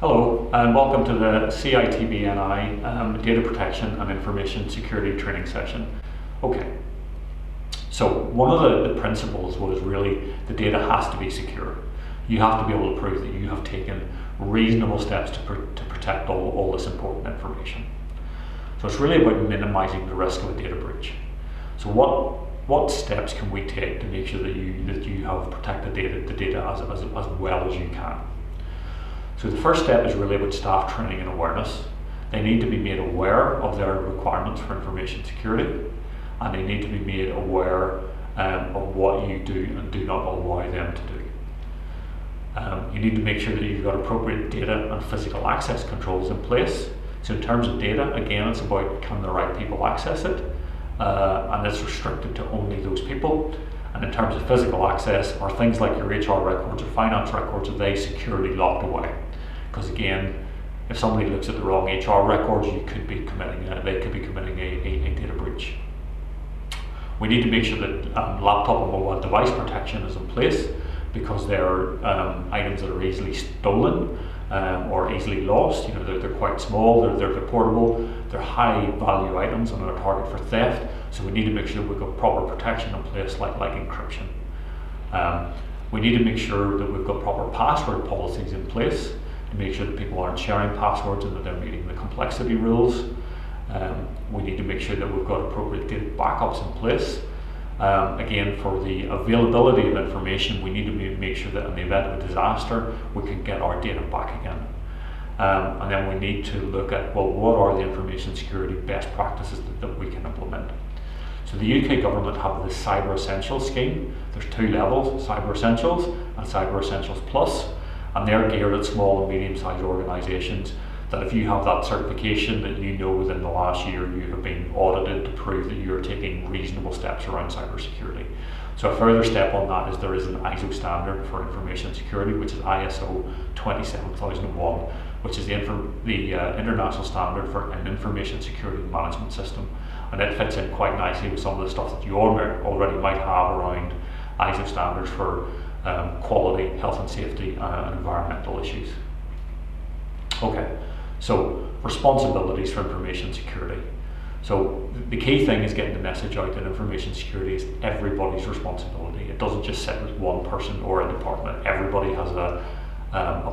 Hello and welcome to the CITBNI Data Protection and Information Security Training session. Okay, so one of the principles was really the data has to be secure. You have to be able to prove that you have taken reasonable steps to protect all this important information. So it's really about minimizing the risk of a data breach. So what steps can we take to make sure that you have protected the data as well as you can? So the first step is really about staff training and awareness. They need to be made aware of their requirements for information security, and they need to be made aware of what you do and do not allow them to do. You need to make sure that you've got appropriate data and physical access controls in place. So in terms of data, again, it's about can the right people access it, and it's restricted to only those people. And in terms of physical access, are things like your HR records or finance records, are they securely locked away? Because again, if somebody looks at the wrong HR records, they could be committing a data breach. We need to make sure that laptop and mobile device protection is in place, because they're items that are easily stolen or easily lost. You know, they're quite small, they're portable, they're high value items and are a target for theft. So we need to make sure we've got proper protection in place, like encryption. We need to make sure that we've got proper password policies in place to make sure that people aren't sharing passwords and that they're meeting the complexity rules. We need to make sure that we've got appropriate data backups in place. Again, for the availability of information, we need to make sure that in the event of a disaster, we can get our data back again. And then we need to look at, well, what are the information security best practices that we can implement? So the UK government have the Cyber Essentials scheme. There's two levels, Cyber Essentials and Cyber Essentials Plus, and they're geared at small and medium-sized organisations, that if you have that certification, that you know within the last year you have been audited to prove that you're taking reasonable steps around cybersecurity. So a further step on that is there is an ISO standard for information security, which is ISO 27001, which is the international standard for an information security management system. And it fits in quite nicely with some of the stuff that you already might have around ISO standards for quality, health and safety, and environmental issues. Okay, so responsibilities for information security. So the key thing is getting the message out that information security is everybody's responsibility. It doesn't just sit with one person or a department. Everybody has a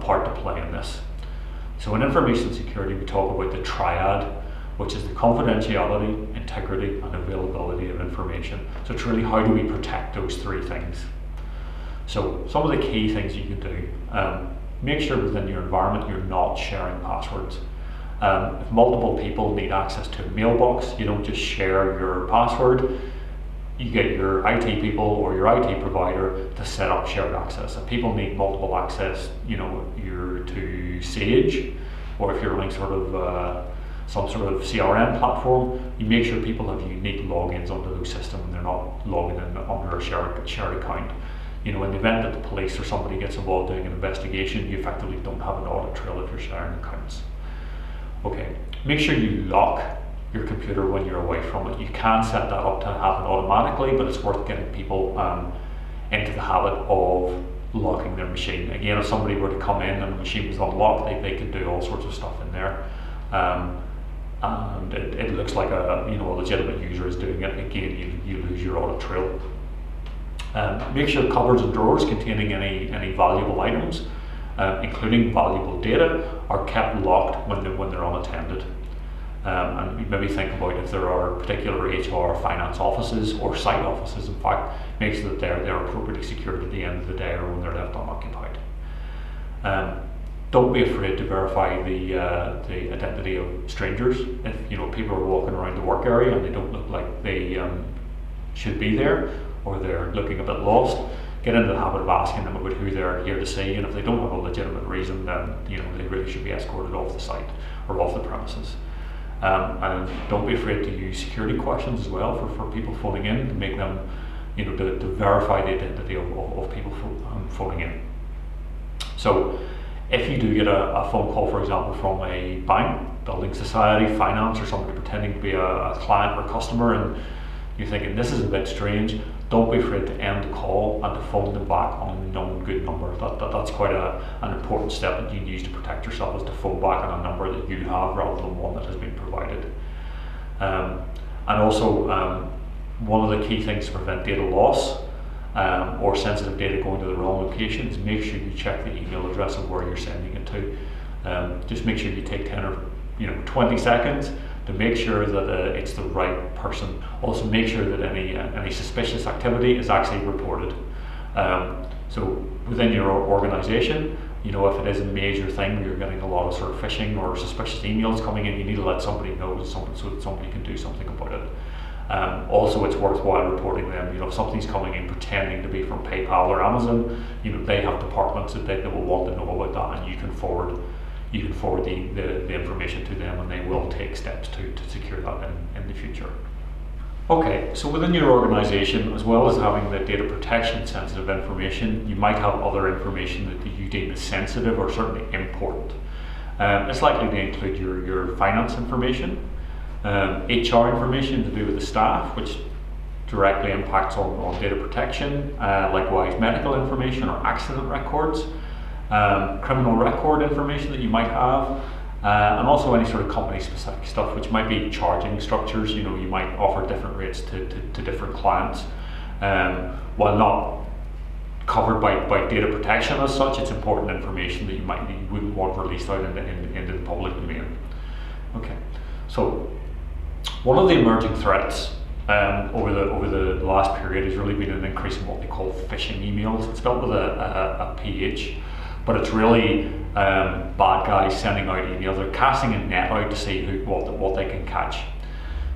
part to play in this. So in information security, we talk about the triad, which is the confidentiality, integrity, and availability of information. So it's really how do we protect those three things. So some of the key things you can do. Make sure within your environment you're not sharing passwords. If multiple people need access to a mailbox, you don't just share your password. You get your IT people or your IT provider to set up shared access. If people need multiple access, you know, you're to Sage, or if you're running some sort of CRM platform, you make sure people have unique logins onto those systems and they're not logging in under a shared account. You know, in the event that the police or somebody gets involved doing an investigation, you effectively don't have an audit trail if you're sharing accounts. Okay, make sure you lock your computer when you're away from it. You can set that up to happen automatically, but it's worth getting people into the habit of locking their machine. Again, if somebody were to come in and the machine was unlocked, they could do all sorts of stuff in there. And it looks like a legitimate user is doing it. Again, you lose your audit trail. Make sure cupboards and drawers containing any valuable items, including valuable data, are kept locked when they're unattended. And maybe think about if there are particular HR, finance offices, or site offices, in fact, make sure that they're appropriately secured at the end of the day or when they're left unoccupied. Don't be afraid to verify the identity of strangers. If people are walking around the work area and they don't look like they should be there, or they're looking a bit lost, get into the habit of asking them about who they're here to see, and if they don't have a legitimate reason, then they really should be escorted off the site or off the premises. And don't be afraid to use security questions as well for people phoning in, to make them, to verify the identity of people phoning in. So if you do get a phone call, for example, from a bank, building society, finance, or somebody pretending to be a client or customer, and you're thinking this is a bit strange, don't be afraid to end the call and to phone them back on a known good number. That's quite an important step that you can use to protect yourself, is to phone back on a number that you have rather than one that has been provided. And also, one of the key things to prevent data loss or sensitive data going to the wrong location is make sure you check the email address of where you're sending it to. Just make sure you take 10 or 20 seconds to make sure that it's the right person. Also make sure that any suspicious activity is actually reported. So within your organization, if it is a major thing where you're getting a lot of sort of phishing or suspicious emails coming in, you need to let somebody know so that somebody can do something about it. Also, it's worthwhile reporting them. If something's coming in pretending to be from PayPal or Amazon, they have departments that will want to know about that, and you can forward the information to them, and they will take steps to secure that in the future. Okay, so within your organization, as well as having the data protection sensitive information, you might have other information that you deem as sensitive or certainly important. It's likely to include your finance information, HR information to do with the staff, which directly impacts on data protection, likewise medical information or accident records, criminal record information that you might have, and also any sort of company specific stuff, which might be charging structures. You might offer different rates to different clients. While not covered by data protection as such, it's important information that you wouldn't want released out into the public domain. Okay, so one of the emerging threats over the last period has really been an increase in what they call phishing emails. It's spelled with a PH, but it's really bad guys sending out emails. They're casting a net out to see what they can catch.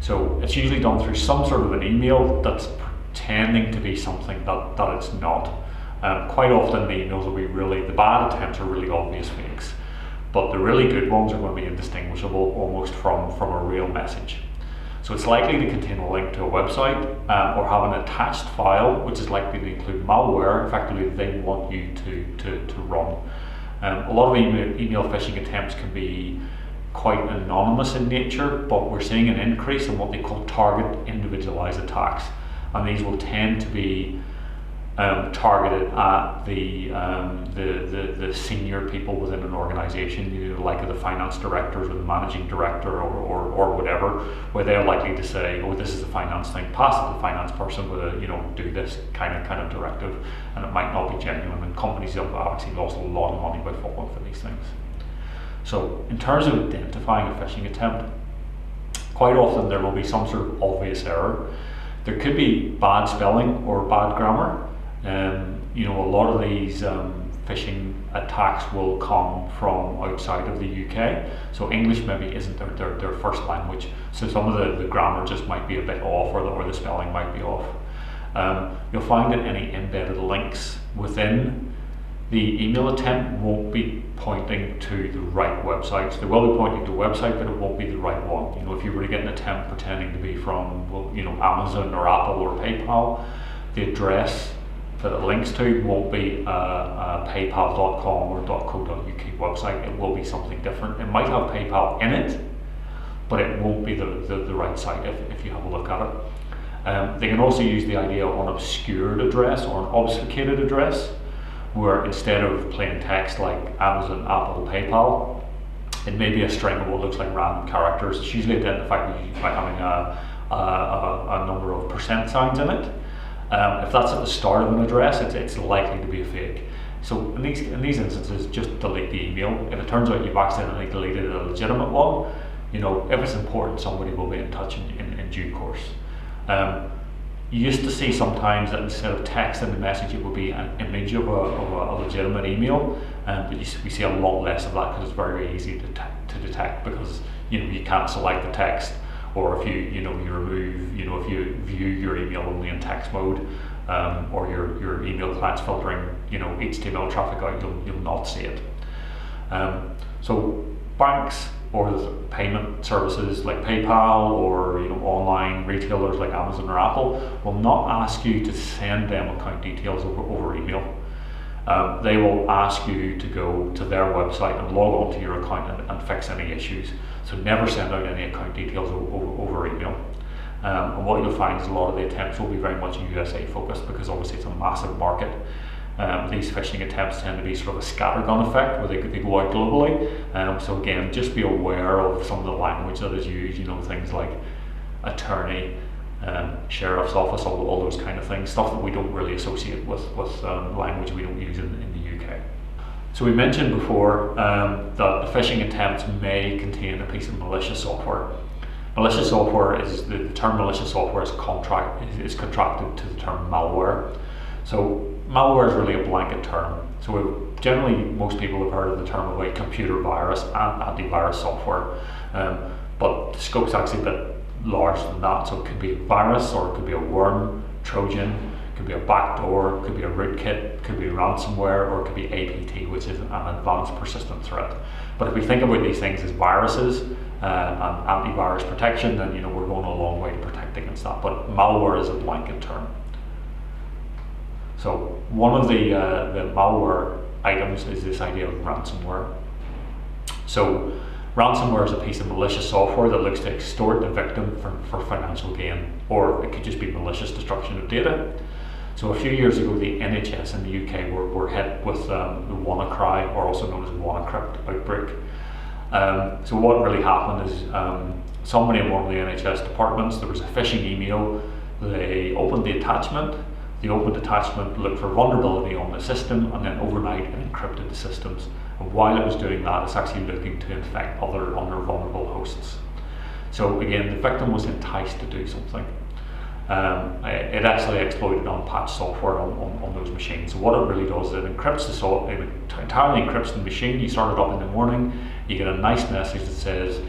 So it's usually done through some sort of an email that's pretending to be something that it's not. Quite often the emails will be the bad attempts are really obvious fakes, but the really good ones are going to be indistinguishable almost from a real message. So it's likely to contain a link to a website or have an attached file, which is likely to include malware, effectively they want you to run. A lot of email phishing attempts can be quite anonymous in nature, but we're seeing an increase in what they call target individualized attacks. And these will tend to be targeted at the senior people within an organization, like the finance directors or the managing director or whatever, where they're likely to say, oh, this is a finance thing, pass it to the finance person with a do this kind of directive, and it might not be genuine, and companies have actually lost a lot of money by falling for these things. So in terms of identifying a phishing attempt, quite often there will be some sort of obvious error. There could be bad spelling or bad grammar. A lot of these phishing attacks will come from outside of the UK, so English maybe isn't their first language, so some of the grammar just might be a bit off, or the spelling might be off. You'll find that any embedded links within the email attempt won't be pointing to the right websites. They will be pointing to a website, but it won't be the right one. If you were to get an attempt pretending to be from Amazon or Apple or PayPal, the address that it links to won't be a paypal.com or .co.uk website. It will be something different. It might have PayPal in it, but it won't be the right site if you have a look at it. They can also use the idea of an obscured address or an obfuscated address, where instead of plain text like Amazon, Apple, PayPal, it may be a string of what looks like random characters. It's usually identified by having a number of percent signs in it. If that's at the start of an address, it's likely to be a fake. So in these instances, just delete the email. If it turns out you've accidentally deleted a legitimate one, if it's important, somebody will be in touch in due course. You used to see sometimes that instead of text in the message, it would be an image of a legitimate email, but we see a lot less of that because it's very easy to detect, because you can't select the text, or if you remove, if you view your email only in text mode, or your email client's filtering HTML traffic out, you'll not see it. So banks or payment services like PayPal, or online retailers like Amazon or Apple will not ask you to send them account details over email. They will ask you to go to their website and log on to your account and fix any issues. So never send out any account details over email. And what you'll find is a lot of the attempts will be very much USA focused, because obviously it's a massive market. These phishing attempts tend to be sort of a scattergun effect where they go out globally. So again, just be aware of some of the language that is used, things like attorney, sheriff's office, all those kind of things, stuff that we don't really associate with language we don't use in the UK. So we mentioned before that the phishing attempts may contain a piece of malicious software. Malicious software the term malicious software is contracted to the term malware. So malware is really a blanket term. So generally most people have heard of the term of a computer virus and antivirus software, but the scope's actually a bit larger than that. So it could be a virus, or it could be a worm, Trojan, it could be a backdoor, it could be a rootkit, it could be ransomware, or it could be APT, which is an advanced persistent threat. But if we think about these things as viruses and antivirus protection, then we're going a long way to protect against that. But malware is a blanket term. So one of the malware items is this idea of ransomware. So ransomware is a piece of malicious software that looks to extort the victim for financial gain, or it could just be malicious destruction of data. So a few years ago, the NHS in the UK were hit with the WannaCry, or also known as WannaCrypt outbreak. So what really happened is somebody in one of the NHS departments, there was a phishing email, they opened the attachment. The opened attachment looked for vulnerability on the system, and then overnight it encrypted the systems. And while it was doing that, it's actually looking to infect other vulnerable hosts. So again, the victim was enticed to do something. It actually exploited unpatched software on those machines. So what it really does is it encrypts it entirely encrypts the machine. You start it up in the morning, you get a nice message that says,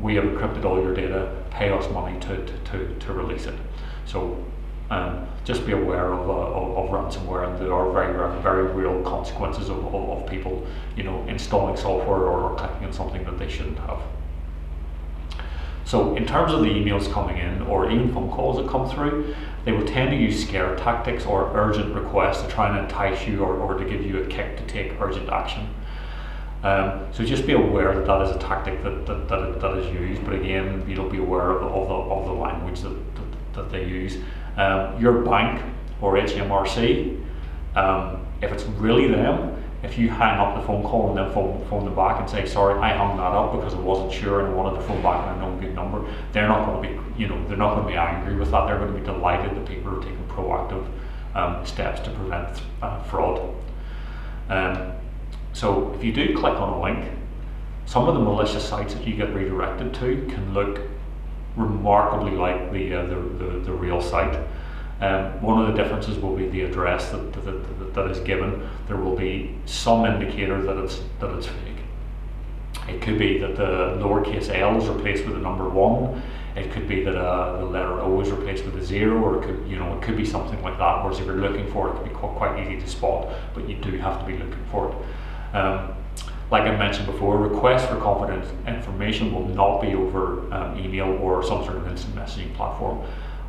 "We have encrypted all your data, pay us money to release it." So just be aware of ransomware, and there are very real consequences of people installing software or clicking on something that they shouldn't have. So in terms of the emails coming in, or even phone calls that come through, they will tend to use scare tactics or urgent requests to try and entice you or to give you a kick to take urgent action. So just be aware that is a tactic that is used, but again, be aware of the language that they use. Your bank or HMRC, if it's really them, if you hang up the phone call and then phone them back and say, "Sorry, I hung that up because I wasn't sure and I wanted to phone back on a known good number," they're not going to be, they're not going to be angry with that. They're going to be delighted that people are taking proactive steps to prevent fraud. So if you do click on a link, some of the malicious sites that you get redirected to can look remarkably like the real site. One of the differences will be the address that is given. There will be some indicator that it's fake. It could be that the lowercase l is replaced with the number 1. It could be that the letter O is replaced with a 0, or it could be something like that. Whereas if you're looking for it, it could be quite easy to spot, but you do have to be looking for it. Like I mentioned before, requests for confidential information will not be over email or some sort of instant messaging platform.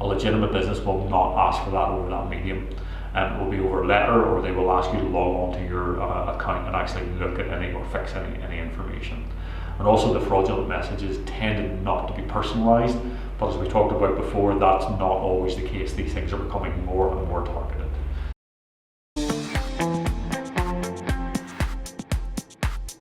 A legitimate business will not ask for that over that medium. It will be over a letter, or they will ask you to log on to your account and actually look at any or fix any information. And also the fraudulent messages tended not to be personalised, but as we talked about before, that's not always the case. These things are becoming more and more targeted.